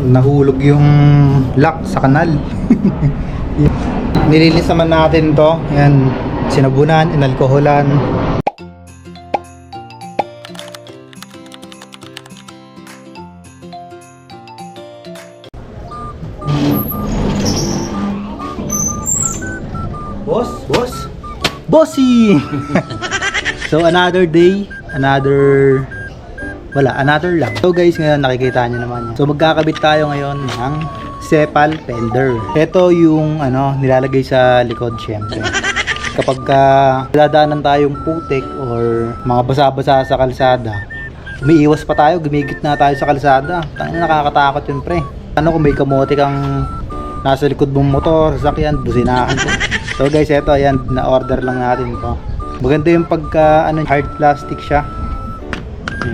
nahulog yung lock sa kanal. Nilinis naman natin to. Yan, sinabunan, inalkoholan. Boss? Bossy! So another day, another lang. So guys, ngayon nakikita nyo naman yan. So magkakabit tayo ngayon ng Cepal fender. Ito yung nilalagay sa likod syempre. Kapag dadaanan tayong putik or mga basa-basa sa kalsada, umiiwas pa tayo, gumigit na tayo sa kalsada. Tangina, nakakatakot yun pre. Ano kung may kamote kang nasa likod mong motor, sasakyan, businahan ko. So guys, eto ayan, na-order lang natin to. Maganda yung pagka hard plastic siya.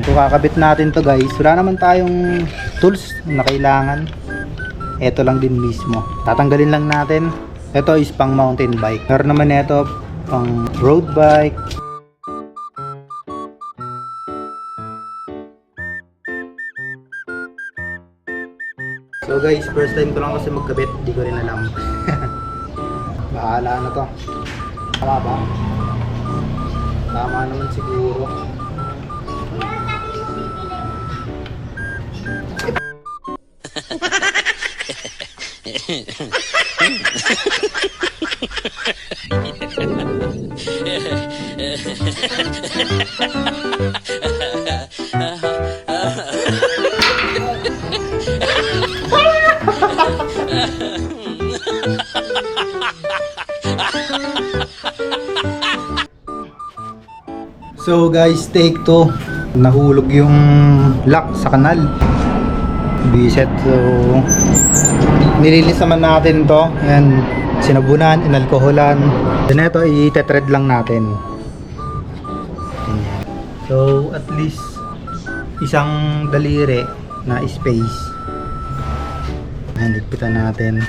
So kakabit natin to guys. Wala naman tayong tools na kailangan. Eto lang din mismo. Tatanggalin lang natin. Ito is pang mountain bike. Meron naman ito pang road bike. So guys, first time ko lang kasi magkabit. Hindi ko rin alam. Bahala na to. Tama ba? Tama naman siguro. So guys, take 2. Nahulog yung lock sa kanal. Biset. So nilinis naman natin to. Yan, sinabunan, inalkoholan. Then ito i-thread lang natin. So at least isang daliri na space. Yan, ligpitan natin.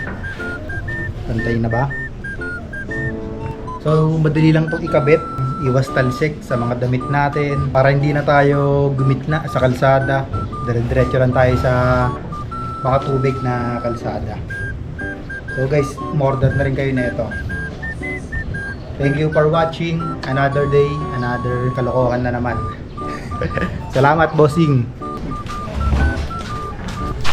Pantay na ba? So madali lang itong ikabit. Iwas talsik sa mga damit natin para hindi na tayo gumitna sa kalsada. Dire-diretso lang tayo sa mga tubig na kalsada. So guys, umorder na rin kayo nito. Thank you for watching. Another day, another kalokohan na naman. Salamat, bossing.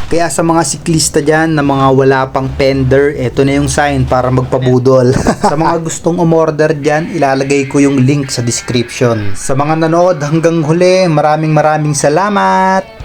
Kaya sa mga siklista dyan na mga wala pang fender, eto na yung sign para magpabudol. Sa mga gustong umorder dyan, ilalagay ko yung link sa description. Sa mga nanood hanggang huli, maraming salamat!